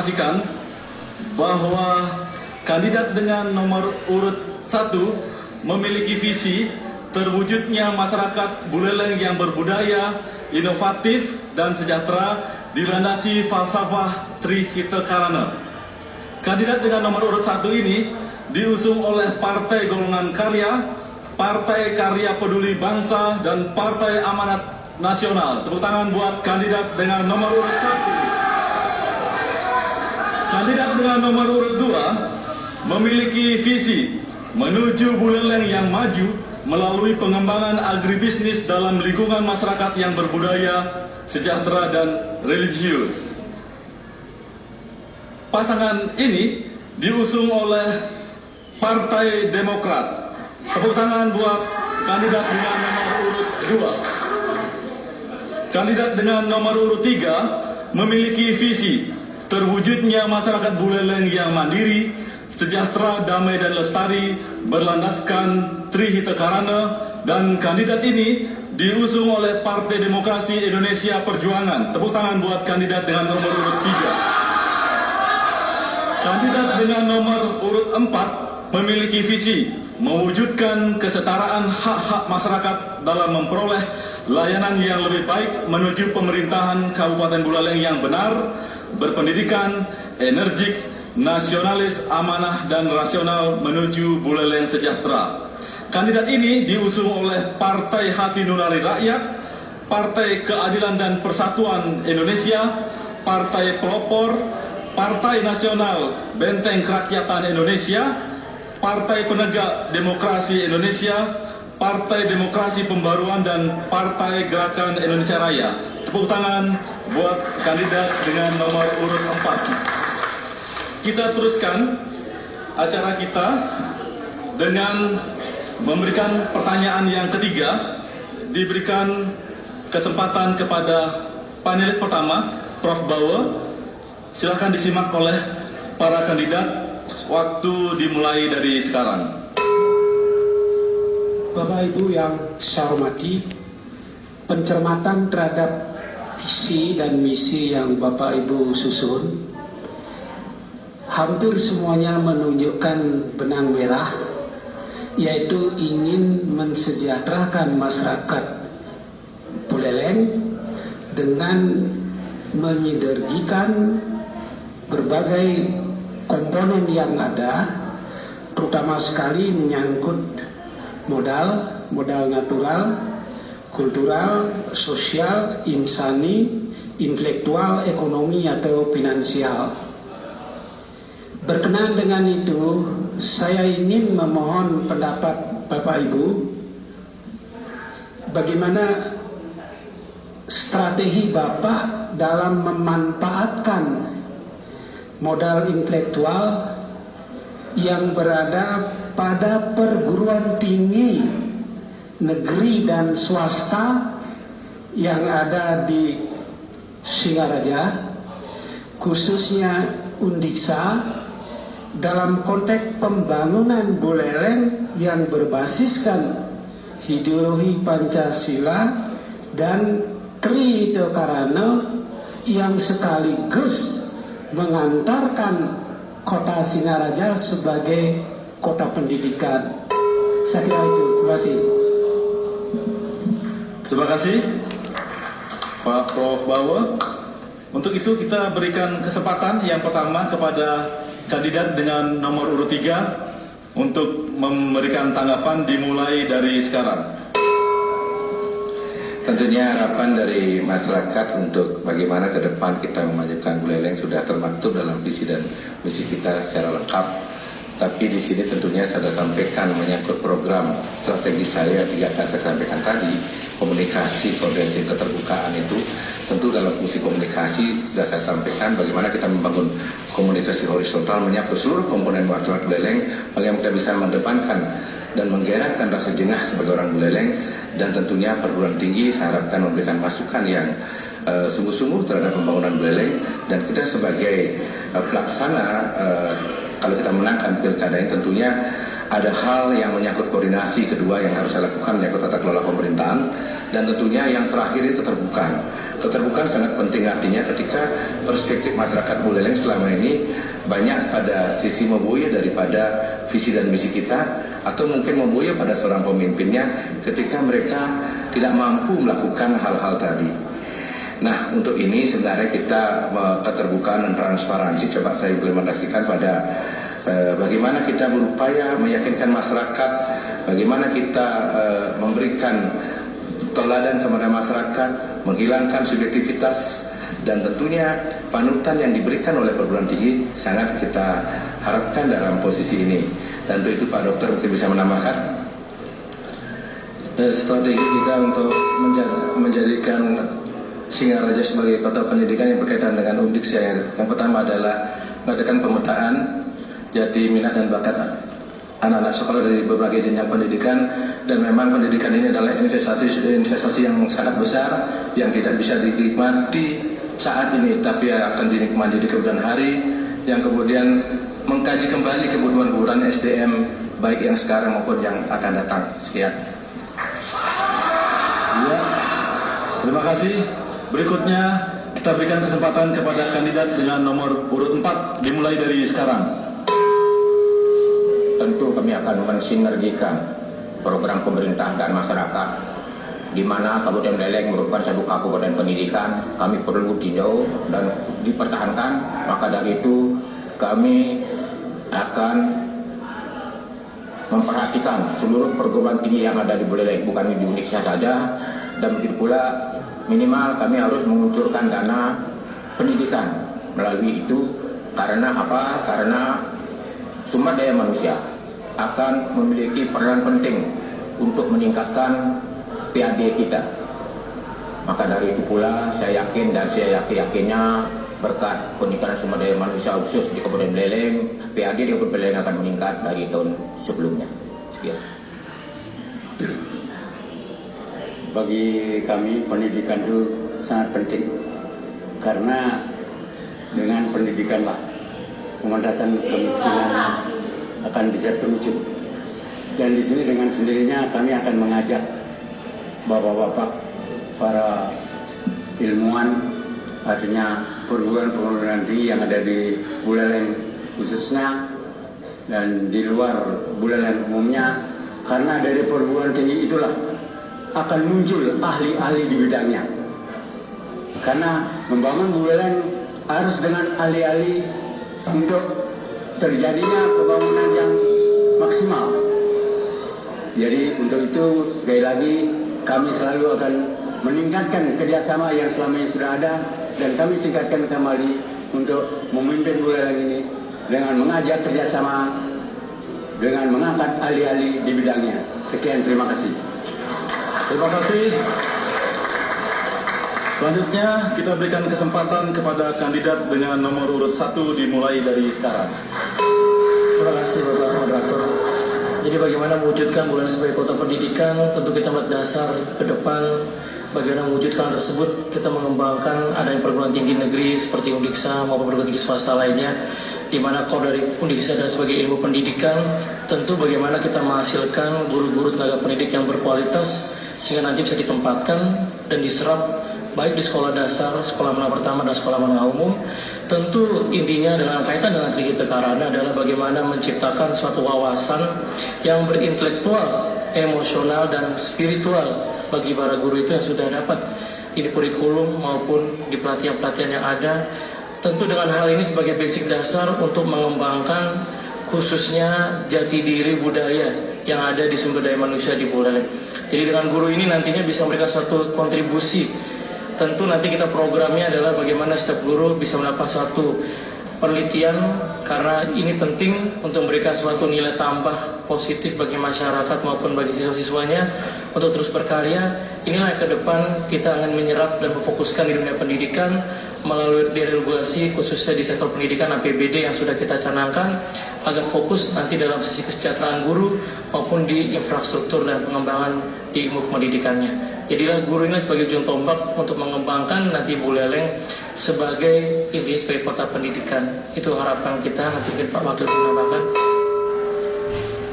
Pastikan bahwa kandidat dengan nomor urut 1 memiliki visi terwujudnya masyarakat Buleleng yang berbudaya, inovatif, dan sejahtera dilandasi falsafah Trihita Karana. Kandidat dengan nomor urut 1 ini diusung oleh Partai Golongan Karya, Partai Karya Peduli Bangsa, dan Partai Amanat Nasional. Tepuk tangan buat kandidat dengan nomor urut 1. Kandidat dengan nomor urut 2 memiliki visi menuju Buleleng yang maju melalui pengembangan agribisnis dalam lingkungan masyarakat yang berbudaya, sejahtera, dan religius. Pasangan ini diusung oleh Partai Demokrat. Tepuk tangan buat kandidat dengan nomor urut 2. Kandidat dengan nomor urut 3 memiliki visi terwujudnya masyarakat Buleleng yang mandiri, sejahtera, damai, dan lestari berlandaskan Trihita Karana, dan kandidat ini diusung oleh Partai Demokrasi Indonesia Perjuangan. Tepuk tangan buat kandidat dengan nomor urut 3. Kandidat dengan nomor urut 4 memiliki visi mewujudkan kesetaraan hak-hak masyarakat dalam memperoleh layanan yang lebih baik menuju pemerintahan Kabupaten Buleleng yang benar, berpendidikan, energik, nasionalis, amanah, dan rasional menuju Buleleng sejahtera. Kandidat ini diusung oleh Partai Hati Nurani Rakyat, Partai Keadilan dan Persatuan Indonesia, Partai Pelopor, Partai Nasional Benteng Kerakyatan Indonesia, Partai Penegak Demokrasi Indonesia, Partai Demokrasi Pembaruan, dan Partai Gerakan Indonesia Raya. Tepuk tangan buat kandidat dengan nomor urut 4. Kita teruskan acara kita dengan memberikan pertanyaan yang ketiga. Diberikan kesempatan kepada panelis pertama, Prof. Bauer. Silakan disimak oleh para kandidat. Waktu dimulai dari sekarang. Bapak Ibu yang saya hormati, pencermatan terhadap visi dan misi yang Bapak Ibu susun hampir semuanya menunjukkan benang merah, yaitu ingin mensejahterakan masyarakat Buleleng dengan menyinergikan berbagai komponen yang ada, terutama sekali menyangkut modal natural, kultural, sosial, insani, intelektual, ekonomi, atau finansial. Berkenaan dengan itu, saya ingin memohon pendapat Bapak Ibu, bagaimana strategi Bapak dalam memanfaatkan modal intelektual yang berada pada perguruan tinggi negeri dan swasta yang ada di Singaraja, khususnya Undiksa, dalam konteks pembangunan Buleleng yang berbasiskan ideologi Pancasila dan Trihita Karana yang sekaligus mengantarkan kota Singaraja sebagai kota pendidikan. Saya kira itu. Terima kasih. Terima kasih Pak Prof. Bauer. Untuk itu kita berikan kesempatan yang pertama kepada kandidat dengan nomor urut 3 untuk memberikan tanggapan, dimulai dari sekarang. Tentunya harapan dari masyarakat untuk bagaimana ke depan kita memajukan Buleleng sudah termaktub dalam visi dan misi kita secara lengkap. Tapi di sini tentunya saya sudah sampaikan menyangkut program strategi saya 3 akan saya sampaikan tadi, komunikasi, koordinasi, keterbukaan itu tentu dalam fungsi komunikasi sudah saya sampaikan bagaimana kita membangun komunikasi horizontal menyangkut seluruh komponen masyarakat Buleleng, bagaimana kita bisa mendepankan dan menggerakkan rasa jengah sebagai orang Buleleng, dan tentunya perguruan tinggi saya harapkan memberikan masukan yang sungguh-sungguh terhadap pembangunan Buleleng, dan kita sebagai pelaksana kalau kita menangkan pilkada ini tentunya ada hal yang menyangkut koordinasi kedua yang harus saya lakukan menyangkut tata kelola pemerintahan, dan tentunya yang terakhir itu keterbukaan. Keterbukaan sangat penting, artinya ketika perspektif masyarakat Buleleng selama ini banyak pada sisi membuya daripada visi dan misi kita, atau mungkin membuya pada seorang pemimpinnya ketika mereka tidak mampu melakukan hal-hal tadi. Nah, untuk ini sebenarnya kita keterbukaan dan transparansi coba saya implementasikan pada bagaimana kita berupaya meyakinkan masyarakat, bagaimana kita memberikan teladan kepada masyarakat, menghilangkan subjektivitas, dan tentunya panutan yang diberikan oleh perguruan tinggi sangat kita harapkan dalam posisi ini. Dan untuk itu Pak Dokter mungkin bisa menambahkan. Strategi kita untuk menjadikan Singaraja sebagai kota pendidikan yang berkaitan dengan Undiksa yang pertama adalah mengadakan pemetaan jati minat dan bakat anak-anak sekolah dari berbagai jenjang pendidikan, dan memang pendidikan ini adalah investasi yang sangat besar yang tidak bisa dinikmati saat ini tapi akan dinikmati di kemudian hari, yang kemudian mengkaji kembali kebutuhan SDM baik yang sekarang maupun yang akan datang. Sekian. Ya, terima kasih. Berikutnya kita berikan kesempatan kepada kandidat dengan nomor urut 4 dimulai dari sekarang. Tentu kami akan mensinergikan program pemerintah dan masyarakat, di mana Kabupaten Buleleng merupakan satu kabupaten pendidikan. Kami perlu tinjau dan dipertahankan. Maka dari itu kami akan memperhatikan seluruh perguruan tinggi yang ada di Buleleng, bukan di Undiksa saja, dan begitu pula minimal kami harus menguncurkan dana pendidikan melalui itu. Karena apa? Karena sumber daya manusia akan memiliki peran penting untuk meningkatkan PAD kita. Maka dari itu pula saya yakin dan saya yakinnya berkat peningkatan sumber daya manusia khusus di Kabupaten Buleleng, PAD di Kabupaten Buleleng akan meningkat dari tahun sebelumnya. Sekian. Bagi kami pendidikan itu sangat penting, karena dengan pendidikanlah pementasan kemiskinan akan bisa terwujud. Dan di sini dengan sendirinya kami akan mengajak bapak-bapak, para ilmuwan, artinya perguruan tinggi yang ada di Buleleng khususnya dan di luar Buleleng umumnya, karena dari perguruan tinggi itulah akan muncul ahli-ahli di bidangnya. Karena membangun Buleleng harus dengan ahli-ahli untuk terjadinya pembangunan yang maksimal. Jadi untuk itu sekali lagi kami selalu akan meningkatkan kerjasama yang selama ini sudah ada, dan kami tingkatkan kembali untuk memimpin Buleleng ini dengan mengajak kerjasama, dengan mengangkat ahli-ahli di bidangnya. Sekian, terima kasih. Terima kasih. Selanjutnya kita berikan kesempatan kepada kandidat dengan nomor urut 1 dimulai dari sekarang. Terima kasih Bapak Moderator. Jadi bagaimana mewujudkan Buleleng sebagai kota pendidikan, tentu kita melihat dasar ke depan bagaimana mewujudkan hal tersebut. Kita mengembangkan adanya perguruan tinggi negeri seperti Undiksa maupun perguruan tinggi swasta lainnya, di mana core dari Undiksa dan sebagai ilmu pendidikan, tentu bagaimana kita menghasilkan guru-guru tenaga pendidik yang berkualitas sehingga nanti bisa ditempatkan dan diserap baik di sekolah dasar, sekolah menengah pertama, dan sekolah menengah umum. Tentu intinya dengan kaitan dengan Trihita Karana adalah bagaimana menciptakan suatu wawasan yang berintelektual, emosional, dan spiritual bagi para guru itu yang sudah dapat di kurikulum maupun di pelatihan-pelatihan yang ada. Tentu dengan hal ini sebagai basic dasar untuk mengembangkan khususnya jati diri budaya yang ada di sumber daya manusia di Buleleng. Jadi dengan guru ini nantinya bisa memberikan suatu kontribusi. Tentu nanti kita programnya adalah bagaimana setiap guru bisa melakukan suatu penelitian, karena ini penting untuk memberikan suatu nilai tambah positif bagi masyarakat maupun bagi siswa-siswanya untuk terus berkarya. Inilah ke depan kita akan menyerap dan memfokuskan di dunia pendidikan melalui deregulasi khususnya di sektor pendidikan APBD yang sudah kita canangkan, agar fokus nanti dalam sisi kesejahteraan guru maupun di infrastruktur dan pengembangan di ilmu pendidikannya. Jadilah guru ini sebagai ujung tombak untuk mengembangkan nanti Buleleng sebagai intinya sebagai kota pendidikan. Itu harapan kita. Nanti Pak Wakil menambahkan.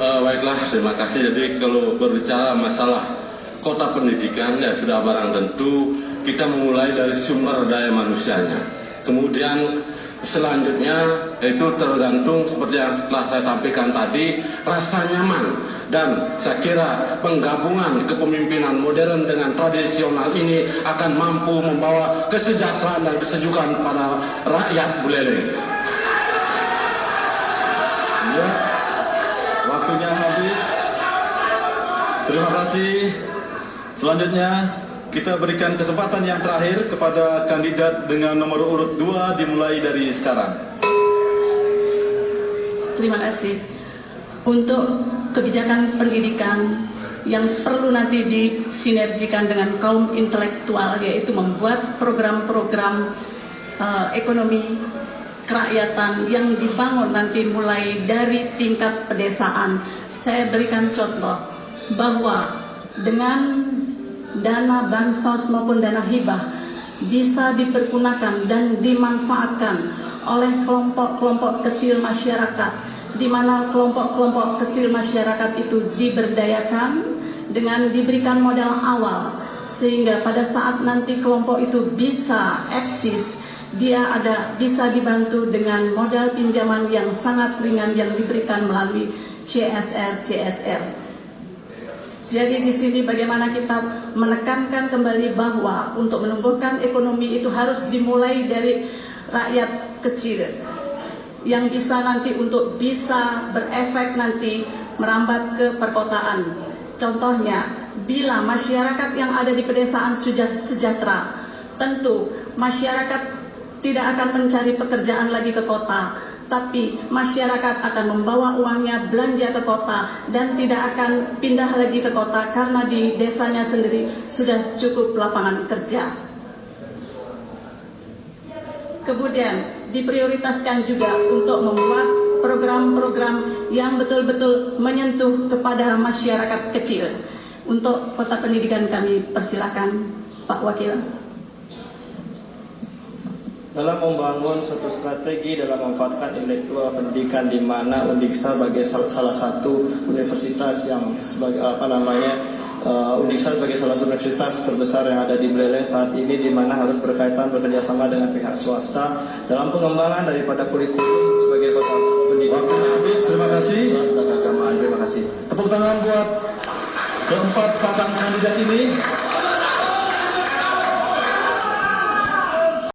Baiklah, terima kasih. Jadi kalau berbicara masalah kota pendidikan ya sudah barang tentu kita memulai dari sumber daya manusianya. Kemudian selanjutnya itu tergantung seperti yang telah saya sampaikan tadi, rasa nyaman. Dan saya kira penggabungan kepemimpinan modern dengan tradisional ini akan mampu membawa kesejahteraan dan kesejukan pada rakyat Buleleng. Ya, waktunya habis. Terima kasih. Selanjutnya kita berikan kesempatan yang terakhir kepada kandidat dengan nomor urut 2 dimulai dari sekarang. Terima kasih. Untuk kebijakan pendidikan yang perlu nanti disinergikan dengan kaum intelektual, yaitu membuat program-program ekonomi kerakyatan yang dibangun nanti mulai dari tingkat pedesaan. Saya berikan contoh bahwa dengan dana bansos maupun dana hibah bisa dipergunakan dan dimanfaatkan oleh kelompok-kelompok kecil masyarakat, di mana kelompok-kelompok kecil masyarakat itu diberdayakan dengan diberikan modal awal, sehingga pada saat nanti kelompok itu bisa eksis, dia bisa dibantu dengan modal pinjaman yang sangat ringan yang diberikan melalui CSR. Jadi di sini bagaimana kita menekankan kembali bahwa untuk menumbuhkan ekonomi itu harus dimulai dari rakyat kecil yang bisa nanti untuk bisa berefek nanti merambat ke perkotaan. Contohnya, bila masyarakat yang ada di pedesaan sudah sejahtera, tentu masyarakat tidak akan mencari pekerjaan lagi ke kota, tapi masyarakat akan membawa uangnya belanja ke kota dan tidak akan pindah lagi ke kota karena di desanya sendiri sudah cukup lapangan kerja. Kemudian diprioritaskan juga untuk membuat program-program yang betul-betul menyentuh kepada masyarakat kecil. Untuk kota pendidikan kami persilakan Pak Wakil. Dalam membangun suatu strategi dalam memanfaatkan intelektual pendidikan, di mana Undiksa sebagai salah satu universitas yang sebagai Undiksa sebagai salah satu universitas terbesar yang ada di Buleleng saat ini, di mana harus bekerjasama dengan pihak swasta dalam pengembangan daripada kurikulum sebagai kota pendidikan. Waktunya habis, terima kasih. Keagamaan, terima kasih. Tepuk tangan buat keempat pasang kandidat ini.